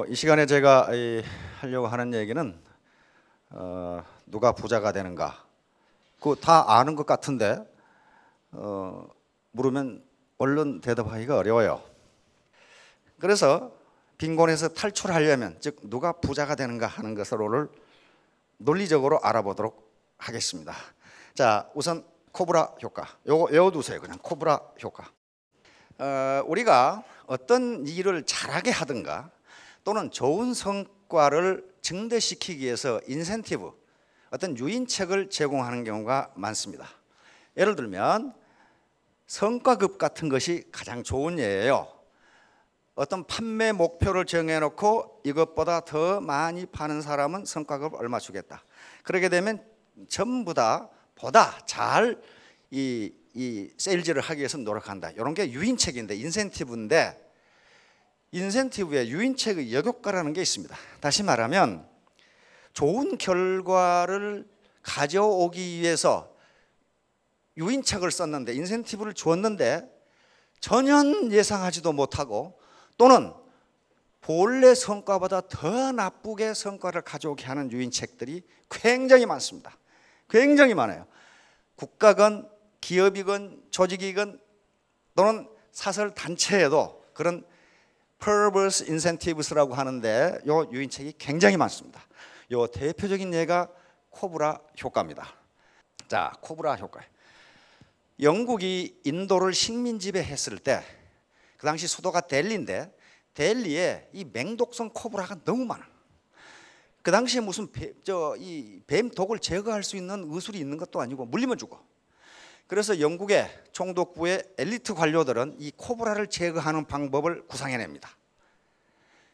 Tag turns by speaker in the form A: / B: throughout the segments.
A: 이 시간에 제가 하려고 하는 얘기는 누가 부자가 되는가? 그거 다 아는 것 같은데 물으면 얼른 대답하기가 어려워요. 그래서 빈곤에서 탈출하려면, 즉 누가 부자가 되는가 하는 것을 논리적으로 알아보도록 하겠습니다. 자, 우선 코브라 효과. 요거 외워두세요. 그냥 코브라 효과. 우리가 어떤 일을 잘하게 하든가 또는 좋은 성과를 증대시키기 위해서 인센티브, 어떤 유인책을 제공하는 경우가 많습니다. 예를 들면 성과급 같은 것이 가장 좋은 예예요. 어떤 판매 목표를 정해놓고 이것보다 더 많이 파는 사람은 성과급 얼마 주겠다. 그렇게 되면 전부 다 보다 잘 이 세일즈를 하기 위해서 노력한다. 이런 게 유인책인데, 인센티브인데, 인센티브에 유인책의 역효과라는 게 있습니다. 다시 말하면 좋은 결과를 가져오기 위해서 유인책을 썼는데, 인센티브를 주었는데 전혀 예상하지도 못하고 또는 본래 성과보다 더 나쁘게 성과를 가져오게 하는 유인책들이 굉장히 많습니다. 굉장히 많아요. 국가건 기업이건 조직이건 또는 사설 단체에도 그런 perverse incentives라고 하는데 요 유인책이 굉장히 많습니다. 요 대표적인 예가 코브라 효과입니다. 자, 코브라 효과. 영국이 인도를 식민 지배했을 때 그 당시 수도가 델리인데 델리에 이 맹독성 코브라가 너무 많아. 그 당시에 무슨 뱀 독을 제거할 수 있는 의술이 있는 것도 아니고 물리면 죽어. 그래서 영국의 총독부의 엘리트 관료들은 이 코브라를 제거하는 방법을 구상해냅니다.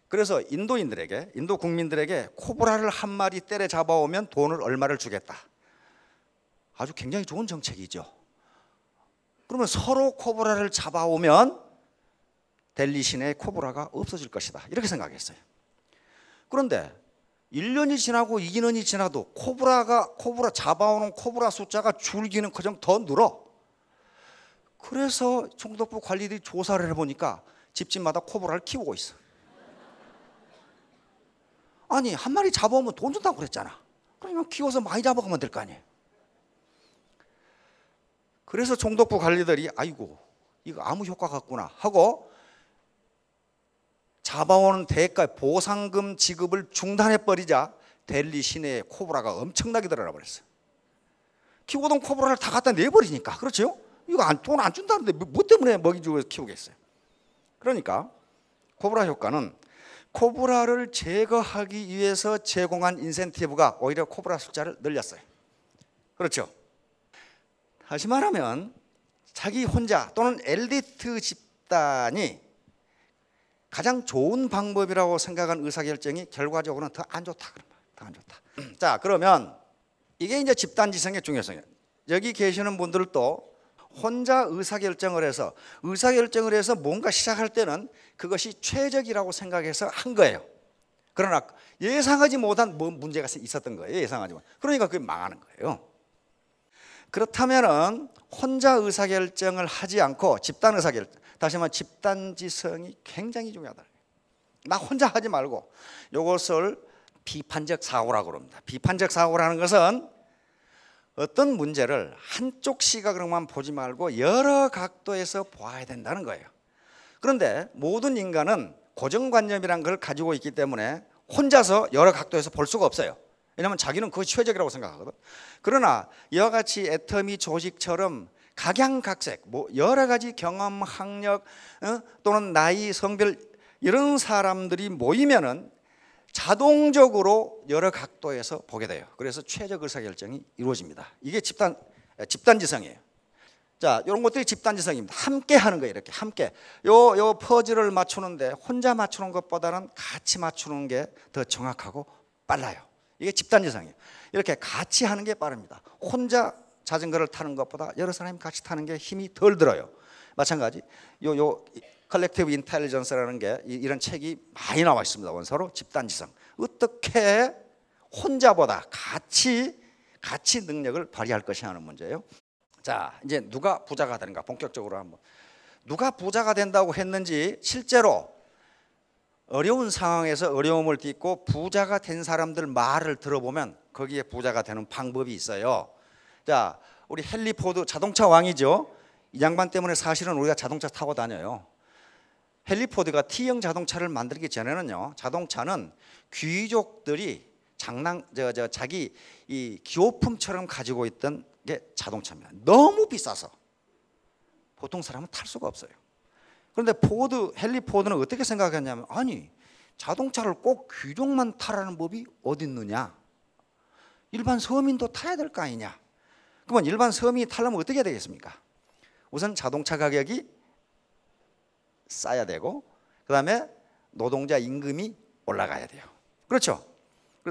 A: 그래서 인도인들에게, 인도 국민들에게 코브라를 한 마리 때려 잡아오면 돈을 얼마를 주겠다. 아주 굉장히 좋은 정책이죠. 그러면 서로 코브라를 잡아오면 델리 시내에 코브라가 없어질 것이다. 이렇게 생각했어요. 그런데 1년이 지나고 2년이 지나도 코브라 잡아오는 코브라 숫자가 줄기는커녕 더 늘어. 그래서 총독부 관리들이 조사를 해보니까 집집마다 코브라를 키우고 있어. 아니, 한 마리 잡아오면 돈 준다고 그랬잖아. 그러면 키워서 많이 잡아가면 될 거 아니에요. 그래서 총독부 관리들이 아이고 이거 아무 효과가 없구나 하고 잡아오는 대가 보상금 지급을 중단해버리자 델리 시내에 코브라가 엄청나게 늘어나 버렸어요. 키우던 코브라를 다 갖다 내버리니까. 그렇죠? 이거 돈 안 준다는데 뭐 때문에 먹이 주고 키우겠어요. 그러니까 코브라 효과는 코브라를 제거하기 위해서 제공한 인센티브가 오히려 코브라 숫자를 늘렸어요. 그렇죠? 다시 말하면 자기 혼자 또는 엘리트 집단이 가장 좋은 방법이라고 생각한 의사결정이 결과적으로는 더 안 좋다. 더 안 좋다. 자, 그러면 이게 이제 집단지성의 중요성이에요. 여기 계시는 분들도 혼자 의사결정을 해서 뭔가 시작할 때는 그것이 최적이라고 생각해서 한 거예요. 그러나 예상하지 못한 문제가 있었던 거예요. 예상하지 못. 그러니까 그게 망하는 거예요. 그렇다면은 혼자 의사결정을 하지 않고 집단 의사결정, 다시 말하면 집단지성이 굉장히 중요하다. 나 혼자 하지 말고 이것을 비판적 사고라고 합니다. 비판적 사고라는 것은 어떤 문제를 한쪽 시각으로만 보지 말고 여러 각도에서 보아야 된다는 거예요. 그런데 모든 인간은 고정관념이라는 걸 가지고 있기 때문에 혼자서 여러 각도에서 볼 수가 없어요. 왜냐하면 자기는 그것이 최적이라고 생각하거든. 그러나 이와 같이 애터미 조직처럼 각양각색, 여러 가지 경험, 학력 또는 나이, 성별 이런 사람들이 모이면은 자동적으로 여러 각도에서 보게 돼요. 그래서 최적 의사결정이 이루어집니다. 이게 집단지성이에요. 자, 이런 것들이 집단지성입니다. 함께 하는 거예요. 이렇게 함께 요 퍼즐을 맞추는데 혼자 맞추는 것보다는 같이 맞추는 게 더 정확하고 빨라요. 이게 집단지성이에요. 이렇게 같이 하는 게 빠릅니다. 혼자 자전거를 타는 것보다 여러 사람이 같이 타는 게 힘이 덜 들어요. 마찬가지 요 컬렉티브 인텔리전스라는 게 이런 책이 많이 나와 있습니다. 원서로 집단지성. 어떻게 혼자보다 같이 능력을 발휘할 것이냐 하는 문제예요. 자, 이제 누가 부자가 되는가 본격적으로 한번. 누가 부자가 된다고 했는지 실제로 어려운 상황에서 어려움을 딛고 부자가 된 사람들 말을 들어보면 거기에 부자가 되는 방법이 있어요. 자, 우리 헨리 포드 자동차 왕이죠. 이 양반 때문에 사실은 우리가 자동차 타고 다녀요. 헨리 포드가 T형 자동차를 만들기 전에는요, 자동차는 귀족들이 자기 이 기호품처럼 가지고 있던 게 자동차입니다. 너무 비싸서 보통 사람은 탈 수가 없어요. 그런데 헨리 포드는 어떻게 생각했냐면, 아니, 자동차를 꼭 귀족만 타라는 법이 어디 있느냐? 일반 서민도 타야 될 거 아니냐? 그러면 일반 서민이 타려면 어떻게 해야 되겠습니까? 우선 자동차 가격이 싸야 되고, 그 다음에 노동자 임금이 올라가야 돼요. 그렇죠?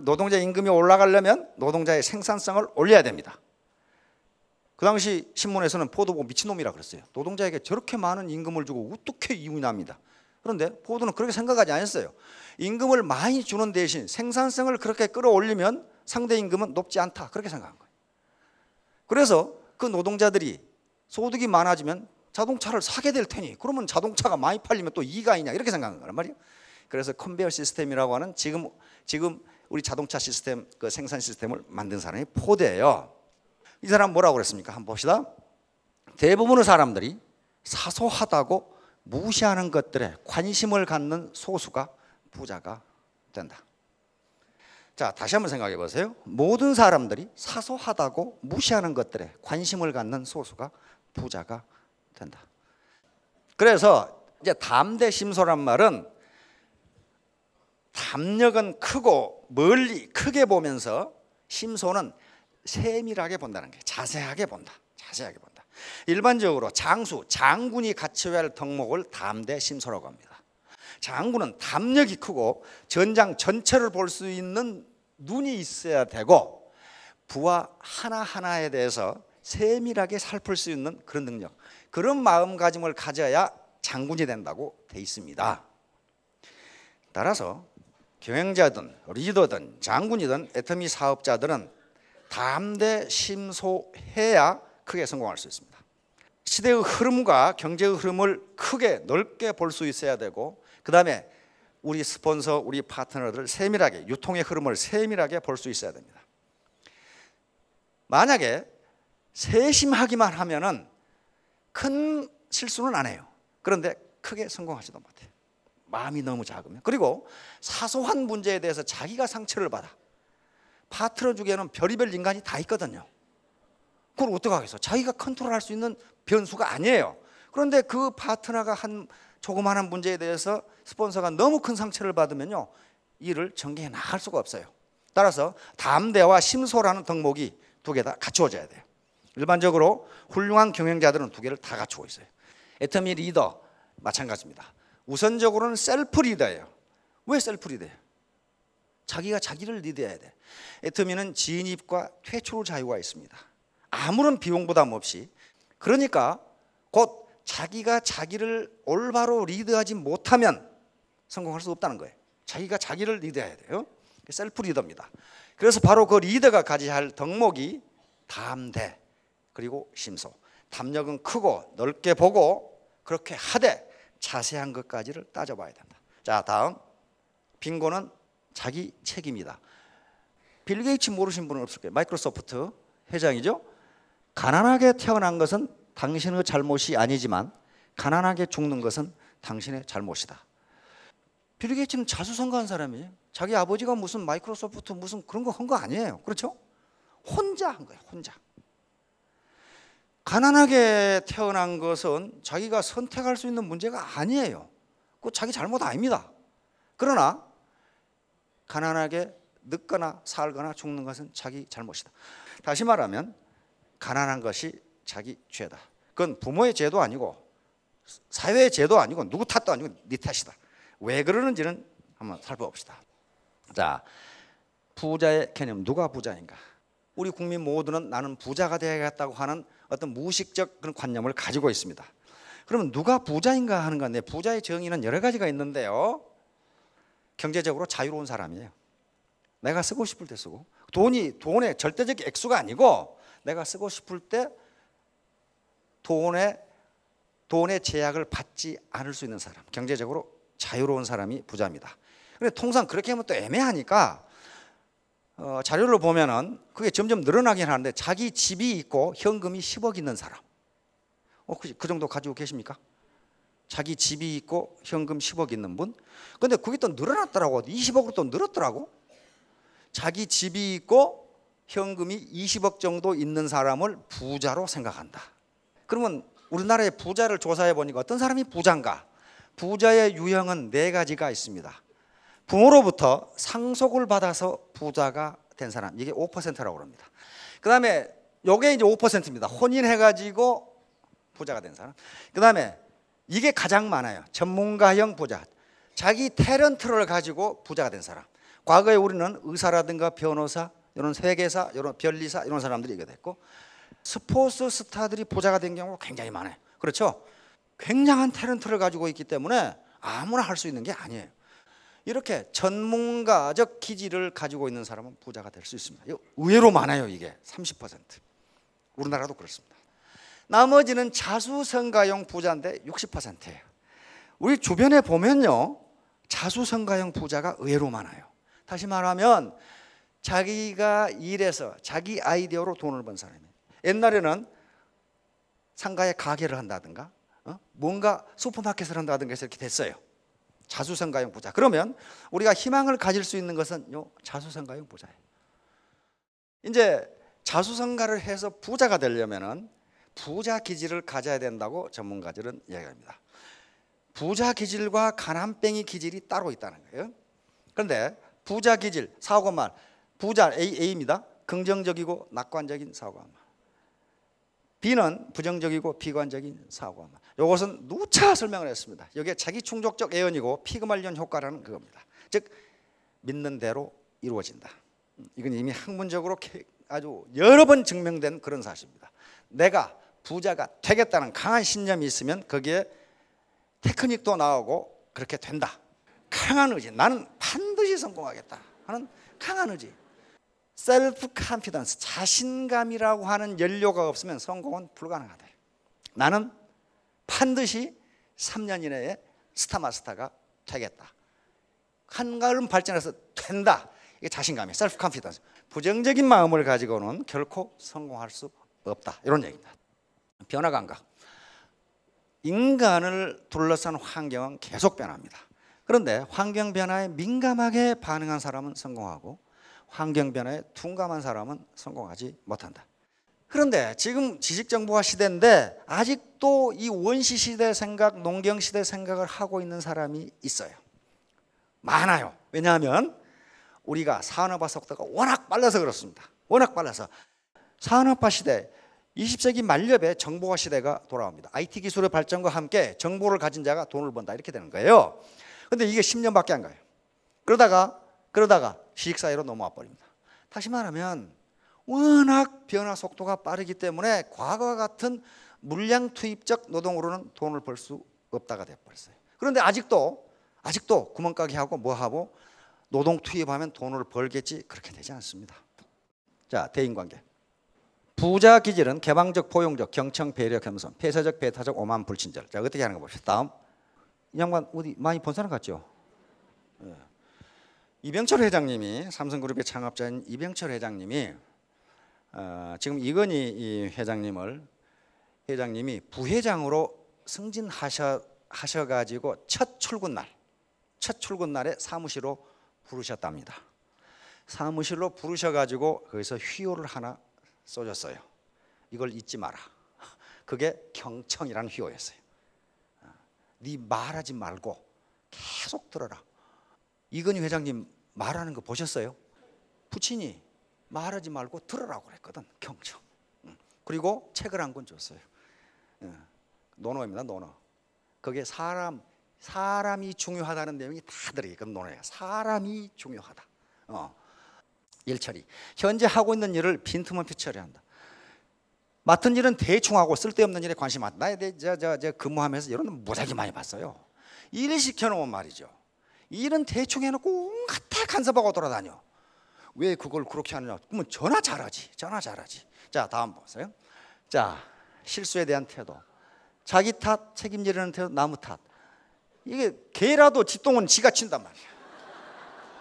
A: 노동자 임금이 올라가려면 노동자의 생산성을 올려야 됩니다. 그 당시 신문에서는 포드 보고 미친놈이라 그랬어요. 노동자에게 저렇게 많은 임금을 주고 어떻게 이윤합니다. 그런데 포드는 그렇게 생각하지 않았어요. 임금을 많이 주는 대신 생산성을 그렇게 끌어올리면 상대 임금은 높지 않다, 그렇게 생각한 거예요. 그래서 그 노동자들이 소득이 많아지면 자동차를 사게 될 테니 그러면 자동차가 많이 팔리면 또 이익이 아니냐, 이렇게 생각한 거란 말이에요. 그래서 컨베이어 시스템이라고 하는 지금 우리 자동차 시스템, 그 생산 시스템을 만든 사람이 포드예요. 이 사람 뭐라고 그랬습니까? 한번 봅시다. 대부분의 사람들이 사소하다고 무시하는 것들에 관심을 갖는 소수가 부자가 된다. 자, 다시 한번 생각해 보세요. 모든 사람들이 사소하다고 무시하는 것들에 관심을 갖는 소수가 부자가 된다. 그래서 이제 담대심소란 말은 담력은 크고 멀리 크게 보면서 심소는 세밀하게 본다는 게, 자세하게 본다. 자세하게 본다. 일반적으로 장군이 갖춰야 할 덕목을 담대심소라고 합니다. 장군은 담력이 크고 전장 전체를 볼 수 있는 눈이 있어야 되고 부하 하나하나에 대해서 세밀하게 살필 수 있는 그런 능력, 그런 마음가짐을 가져야 장군이 된다고 돼 있습니다. 따라서 경영자든 리더든 장군이든 애터미 사업자들은 담대심소해야 크게 성공할 수 있습니다. 시대의 흐름과 경제의 흐름을 크게 넓게 볼 수 있어야 되고, 그 다음에 우리 스폰서, 우리 파트너들 세밀하게, 유통의 흐름을 세밀하게 볼 수 있어야 됩니다. 만약에 세심하기만 하면은 큰 실수는 안 해요. 그런데 크게 성공하지도 못해요. 마음이 너무 작으면. 그리고 사소한 문제에 대해서 자기가 상처를 받아. 파트너 중에는 별의별 인간이 다 있거든요. 그걸 어떡하겠어? 자기가 컨트롤할 수 있는 변수가 아니에요. 그런데 그 파트너가 한 조그마한 문제에 대해서 스폰서가 너무 큰 상처를 받으면요, 일을 전개해 나갈 수가 없어요. 따라서 담대와 심소라는 덕목이 두 개 다 갖추어져야 돼요. 일반적으로 훌륭한 경영자들은 두 개를 다 갖추고 있어요. 애터미 리더 마찬가지입니다. 우선적으로는 셀프 리더예요. 왜 셀프 리더예요? 자기가 자기를 리드해야 돼. 애터미는 진입과 퇴출 자유가 있습니다. 아무런 비용 부담 없이. 그러니까 곧 자기가 자기를 올바로 리드하지 못하면 성공할 수 없다는 거예요. 자기가 자기를 리드해야 돼요. 셀프 리더입니다. 그래서 바로 그 리더가 가져야 할 덕목이 담대 그리고 심소. 담력은 크고 넓게 보고 그렇게 하되 자세한 것까지를 따져봐야 된다. 자, 다음 빈곤은 자기 책임이다. 빌 게이츠 모르신 분은 없을 거예요. 마이크로소프트 회장이죠. 가난하게 태어난 것은 당신의 잘못이 아니지만 가난하게 죽는 것은 당신의 잘못이다. 빌 게이츠는 자수성가한 사람이에요. 자기 아버지가 무슨 마이크로소프트 무슨 그런 거 한 거 아니에요. 그렇죠? 혼자 한 거예요. 혼자. 가난하게 태어난 것은 자기가 선택할 수 있는 문제가 아니에요. 그거 자기 잘못 아닙니다. 그러나 가난하게 늙거나 살거나 죽는 것은 자기 잘못이다. 다시 말하면 가난한 것이 자기 죄다. 그건 부모의 죄도 아니고 사회의 죄도 아니고 누구 탓도 아니고 네 탓이다. 왜 그러는지는 한번 살펴봅시다. 자, 부자의 개념, 누가 부자인가? 우리 국민 모두는 나는 부자가 되어야겠다고 하는 어떤 무의식적 그런 관념을 가지고 있습니다. 그러면 누가 부자인가 하는 건데, 부자의 정의는 여러 가지가 있는데요, 경제적으로 자유로운 사람이에요. 내가 쓰고 싶을 때 쓰고, 돈의 절대적 액수가 아니고 내가 쓰고 싶을 때 돈의 제약을 받지 않을 수 있는 사람, 경제적으로 자유로운 사람이 부자입니다. 근데 통상 그렇게 하면 또 애매하니까 자료를 보면은 그게 점점 늘어나긴 하는데 자기 집이 있고 현금이 10억 있는 사람, 그 정도 가지고 계십니까? 자기 집이 있고 현금 10억 있는 분? 근데 그게 또 늘어났더라고. 20억으로 또 늘었더라고. 자기 집이 있고 현금이 20억 정도 있는 사람을 부자로 생각한다. 그러면 우리나라의 부자를 조사해 보니까 어떤 사람이 부자인가? 부자의 유형은 4가지가 있습니다. 부모로부터 상속을 받아서 부자가 된 사람, 이게 5%라고 합니다. 그 다음에 요게 이제 5%입니다. 혼인해가지고 부자가 된 사람. 그 다음에 이게 가장 많아요. 전문가형 부자, 자기 탤런트를 가지고 부자가 된 사람. 과거에 우리는 의사라든가 변호사, 이런 회계사, 이런 변리사 이런 사람들이 이게 됐고, 스포츠 스타들이 부자가 된 경우가 굉장히 많아요. 그렇죠? 굉장한 탤런트를 가지고 있기 때문에 아무나 할 수 있는 게 아니에요. 이렇게 전문가적 기질을 가지고 있는 사람은 부자가 될 수 있습니다. 의외로 많아요. 이게 30%. 우리나라도 그렇습니다. 나머지는 자수성가형 부자인데 60%예요. 우리 주변에 보면요, 자수성가형 부자가 의외로 많아요. 다시 말하면 자기가 일해서 자기 아이디어로 돈을 번 사람이에요. 옛날에는 상가에 가게를 한다든가 뭔가 슈퍼마켓을 한다든가 해서 이렇게 됐어요. 자수성가형 부자. 그러면 우리가 희망을 가질 수 있는 것은 요 자수성가형 부자예요. 이제 자수성가를 해서 부자가 되려면은 부자 기질을 가져야 된다고 전문가들은 이야기합니다. 부자 기질과 가난뱅이 기질이 따로 있다는 거예요. 그런데 부자 기질, 사고만, 부자 A입니다. 긍정적이고 낙관적인 사고만. B는 부정적이고 비관적인 사고만. 이것은 누차 설명을 했습니다. 여기에 자기 충족적 예언이고 피그말리온 효과라는 그겁니다. 즉 믿는 대로 이루어진다. 이건 이미 학문적으로 아주 여러 번 증명된 그런 사실입니다. 내가 부자가 되겠다는 강한 신념이 있으면 거기에 테크닉도 나오고 그렇게 된다. 강한 의지, 나는 반드시 성공하겠다 하는 강한 의지, 셀프 컨피던스, 자신감이라고 하는 연료가 없으면 성공은 불가능하다. 나는 반드시 3년 이내에 스타마스터가 되겠다, 한 걸음 발전해서 된다. 이게 자신감이에요. 셀프 컨피던스. 부정적인 마음을 가지고는 결코 성공할 수 없다, 이런 얘기입니다. 변화 감각. 인간을 둘러싼 환경은 계속 변합니다. 그런데 환경 변화에 민감하게 반응한 사람은 성공하고 환경 변화에 둔감한 사람은 성공하지 못한다. 그런데 지금 지식정보화 시대인데 아직도 이 원시 시대 생각, 농경 시대 생각을 하고 있는 사람이 있어요. 많아요. 왜냐하면 우리가 산업화 속도가 워낙 빨라서 그렇습니다. 워낙 빨라서. 산업화 시대, 20세기 말엽에 정보화 시대가 돌아옵니다. IT 기술의 발전과 함께 정보를 가진 자가 돈을 번다, 이렇게 되는 거예요. 그런데 이게 10년밖에 안 가요. 그러다가 시식사회로 넘어와 버립니다. 다시 말하면 워낙 변화 속도가 빠르기 때문에 과거와 같은 물량 투입적 노동으로는 돈을 벌 수 없다가 되어버렸어요. 그런데 아직도 구멍가게 하고 뭐하고 노동 투입하면 돈을 벌겠지, 그렇게 되지 않습니다. 자, 대인관계. 부자 기질은 개방적, 포용적, 경청, 배려, 겸손, 폐쇄적, 배타적, 오만, 불친절. 자, 어떻게 하는 거 봅시다. 다음. 이 양반 어디 많이 본 사람 같죠? 예. 이병철 회장님이, 삼성그룹의 창업자인 이병철 회장님이 지금 이건희 이 회장님이 부회장으로 승진하셔가지고 첫 출근날에 사무실로 부르셨답니다. 사무실로 부르셔가지고 거기서 휘호를 하나 쏘셨어요. 이걸 잊지 마라. 그게 경청이라는 휘호였어요. 네 말하지 말고 계속 들어라. 이건희 회장님 말하는 거 보셨어요? 부친이 말하지 말고 들으라고 그랬거든. 경청. 그리고 책을 한 권 줬어요. 논어입니다. 논어. 거기에 사람이 중요하다는 내용이 다 들어있거든. 논어에 사람이 중요하다. 일처리. 현재 하고 있는 일을 빈틈없이 처리한다. 맡은 일은 대충 하고 쓸데없는 일에 관심 많다. 나에 대해 근무하면서 이런 건 무지하게 많이 봤어요. 일 시켜놓으면 말이죠, 일은 대충 해놓고 온갖 다 간섭하고 돌아다녀. 왜 그걸 그렇게 하느냐? 그러면 전화 잘하지. 자, 다음 보세요. 자, 실수에 대한 태도, 자기 탓, 책임지려는 태도, 나무 탓. 이게 개라도 뒷동은 지가 친단 말이야.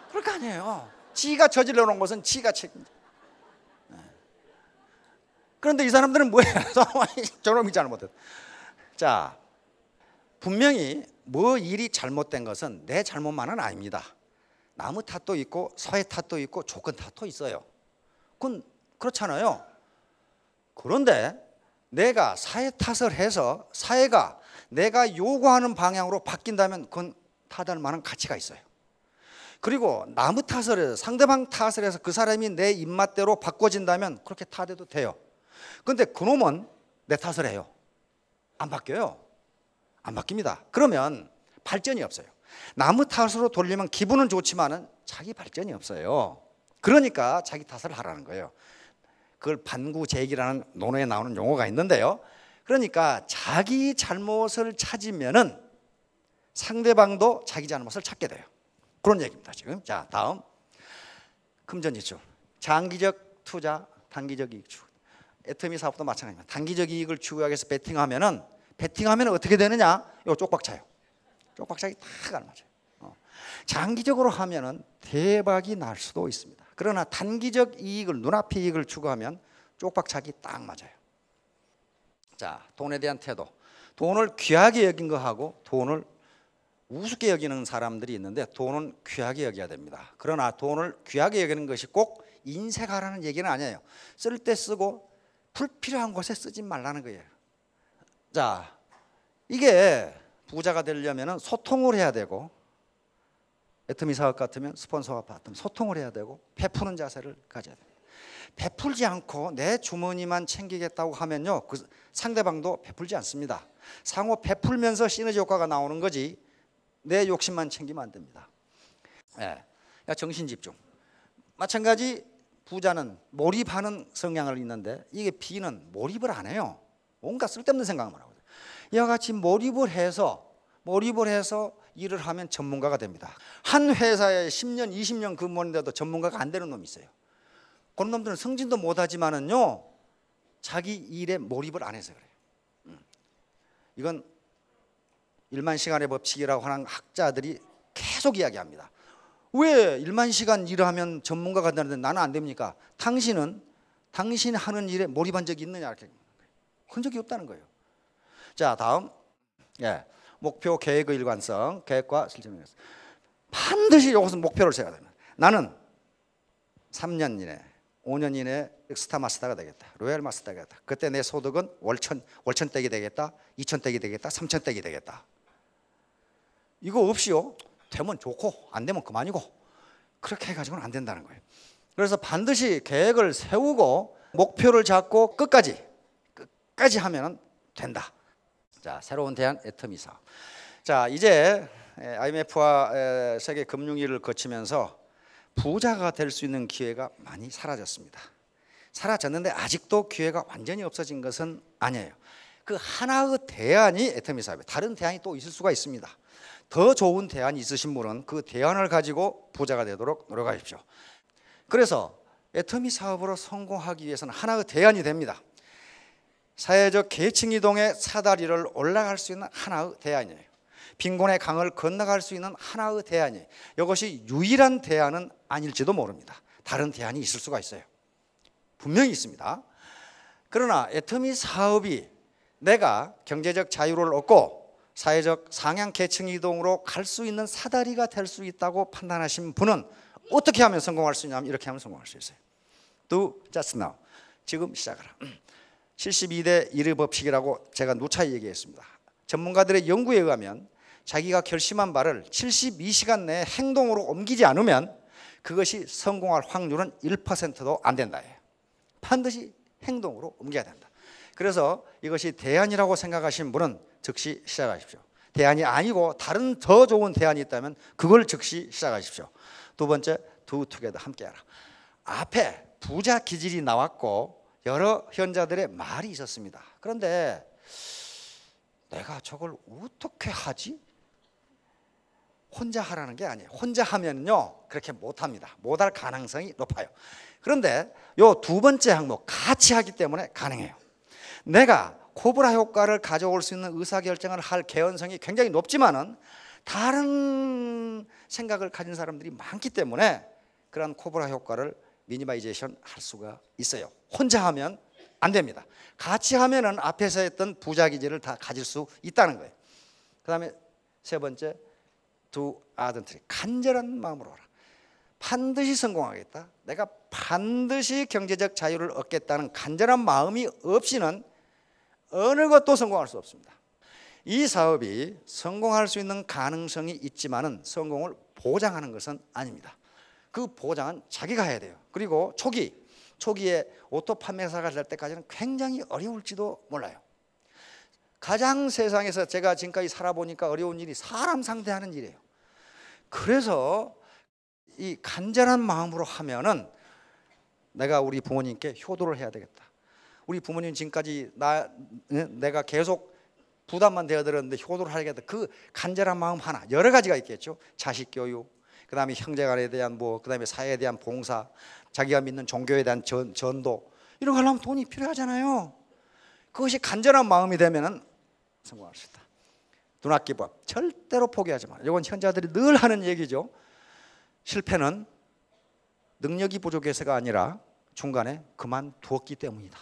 A: 그럴 거 아니에요. 지가 저질러 놓은 것은 지가 책임져. 그런데 이 사람들은 뭐예요? 저놈이 잘못했다. 자, 분명히 뭐 일이 잘못된 것은 내 잘못만은 아닙니다. 나무 탓도 있고 사회 탓도 있고 조건 탓도 있어요. 그건 그렇잖아요. 그런데 내가 사회 탓을 해서 사회가 내가 요구하는 방향으로 바뀐다면 그건 탓할 만한 가치가 있어요. 그리고 나무 탓을 해서 상대방 탓을 해서 그 사람이 내 입맛대로 바꿔진다면 그렇게 탓해도 돼요. 그런데 그놈은 내 탓을 해요. 안 바뀌어요. 안 바뀝니다. 그러면 발전이 없어요. 나무 탓으로 돌리면 기분은 좋지만은 자기 발전이 없어요. 그러니까 자기 탓을 하라는 거예요. 그걸 반구제기라는 논어에 나오는 용어가 있는데요. 그러니까 자기 잘못을 찾으면은 상대방도 자기 잘못을 찾게 돼요. 그런 얘기입니다. 지금. 자, 다음 금전지출. 장기적 투자, 단기적 이익 추구. 애터미 사업도 마찬가지입니다. 단기적 이익을 추구하기 위해서 베팅하면 어떻게 되느냐? 이거 쪽박차요. 쪽박차기 딱 알맞아요. 장기적으로 하면은 대박이 날 수도 있습니다. 그러나 단기적 이익을, 눈앞의 이익을 추구하면 쪽박차기 딱 맞아요. 자, 돈에 대한 태도. 돈을 귀하게 여긴 거하고 돈을 우습게 여기는 사람들이 있는데 돈은 귀하게 여겨야 됩니다. 그러나 돈을 귀하게 여기는 것이 꼭 인색하라는 얘기는 아니에요. 쓸 때 쓰고 불필요한 곳에 쓰지 말라는 거예요. 자, 이게 부자가 되려면 소통을 해야 되고, 애터미 사업 같으면 스폰서와 받으면 소통을 해야 되고 베푸는 자세를 가져야 됩니다. 베풀지 않고 내 주머니만 챙기겠다고 하면요, 그 상대방도 베풀지 않습니다. 상호 베풀면서 시너지 효과가 나오는 거지 내 욕심만 챙기면 안 됩니다. 예, 정신집중. 마찬가지 부자는 몰입하는 성향을 있는데 이게 B는 몰입을 안 해요. 뭔가 쓸데없는 생각만 하거든요. 이와 같이 몰입을 해서 일을 하면 전문가가 됩니다. 한 회사에 10년, 20년 근무했는데도 전문가가 안 되는 놈이 있어요. 그런 놈들은 승진도 못하지만은요, 자기 일에 몰입을 안 해서 그래요. 이건 1만 시간의 법칙이라고 하는 학자들이 계속 이야기합니다. 왜 1만 시간 일하면 전문가가 되는데 나는 안 됩니까? 당신 하는 일에 몰입한 적이 있느냐? 이렇게 한 적이 없다는 거예요. 자, 다음. 예. 목표 계획의 일관성, 계획과 실천을 해서 반드시 이것은 목표를 세워야 됩니다. 나는 3년 이내, 5년 이내 스타 마스터가 되겠다. 로얄 마스터가 되겠다. 그때 내 소득은 월천댁이 되겠다. 2천댁이 되겠다. 3천댁이 되겠다. 이거 없이요, 되면 좋고 안 되면 그만이고, 그렇게 해가지고는 안 된다는 거예요. 그래서 반드시 계획을 세우고 목표를 잡고 끝까지 하면 된다. 자, 새로운 대안 애터미 사업. 자, 이제 IMF와 세계 금융위기를 거치면서 부자가 될 수 있는 기회가 많이 사라졌습니다. 사라졌는데 아직도 기회가 완전히 없어진 것은 아니에요. 그 하나의 대안이 애터미 사업이에요. 다른 대안이 또 있을 수가 있습니다. 더 좋은 대안이 있으신 분은 그 대안을 가지고 부자가 되도록 노력하십시오. 그래서 애터미 사업으로 성공하기 위해서는 하나의 대안이 됩니다. 사회적 계층 이동의 사다리를 올라갈 수 있는 하나의 대안이에요. 빈곤의 강을 건너갈 수 있는 하나의 대안이에요. 이것이 유일한 대안은 아닐지도 모릅니다. 다른 대안이 있을 수가 있어요. 분명히 있습니다. 그러나 애터미 사업이 내가 경제적 자유를 얻고 사회적 상향 계층 이동으로 갈 수 있는 사다리가 될 수 있다고 판단하신 분은 어떻게 하면 성공할 수 있냐면 이렇게 하면 성공할 수 있어요. Do just now. 지금 시작하라. 72대 1의 법칙이라고 제가 누차 얘기했습니다. 전문가들의 연구에 의하면 자기가 결심한 바를 72시간 내에 행동으로 옮기지 않으면 그것이 성공할 확률은 1%도 안 된다. 반드시 행동으로 옮겨야 된다. 그래서 이것이 대안이라고 생각하신 분은 즉시 시작하십시오. 대안이 아니고 다른 더 좋은 대안이 있다면 그걸 즉시 시작하십시오. 두 번째, do together, 함께하라. 앞에 부자 기질이 나왔고 여러 현자들의 말이 있었습니다. 그런데 내가 저걸 어떻게 하지? 혼자 하라는 게 아니에요. 혼자 하면요 그렇게 못합니다. 못할 가능성이 높아요. 그런데 요 두 번째 항목 같이 하기 때문에 가능해요. 내가 코브라 효과를 가져올 수 있는 의사결정을 할 개연성이 굉장히 높지만은 다른 생각을 가진 사람들이 많기 때문에 그런 코브라 효과를 미니마이제이션 할 수가 있어요. 혼자 하면 안 됩니다. 같이 하면은 앞에서 했던 부자 기질을 다 가질 수 있다는 거예요. 그 다음에 세 번째, 두 아던트리, 간절한 마음으로 하라. 반드시 성공하겠다, 내가 반드시 경제적 자유를 얻겠다는 간절한 마음이 없이는 어느 것도 성공할 수 없습니다. 이 사업이 성공할 수 있는 가능성이 있지만은 성공을 보장하는 것은 아닙니다. 그 보장은 자기가 해야 돼요. 그리고 초기에 오토 판매사가 될 때까지는 굉장히 어려울지도 몰라요. 가장 세상에서 제가 지금까지 살아보니까 어려운 일이 사람 상대하는 일이에요. 그래서 이 간절한 마음으로 하면은 내가 우리 부모님께 효도를 해야 되겠다. 우리 부모님 지금까지 내가 계속 부담만 되어들었는데 효도를 하겠다. 그 간절한 마음 하나, 여러 가지가 있겠죠. 자식 교육, 그 다음에 형제간에 대한 그 다음에 사회에 대한 봉사, 자기가 믿는 종교에 대한 전도, 이런 거 하려면 돈이 필요하잖아요. 그것이 간절한 마음이 되면은 성공할 수 있다. 눈앞기법 절대로 포기하지 마. 이건 현자들이 늘 하는 얘기죠. 실패는 능력이 부족해서가 아니라 중간에 그만두었기 때문이다.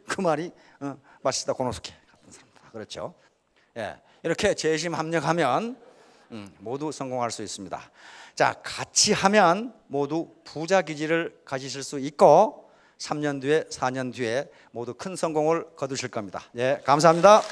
A: 그 말이 마시다 고노스케 같은 사람들, 그렇죠. 예, 이렇게 재심 합력하면 모두 성공할 수 있습니다. 자, 같이 하면 모두 부자 기질을 가지실 수 있고 3년 뒤에 4년 뒤에 모두 큰 성공을 거두실 겁니다. 예, 감사합니다.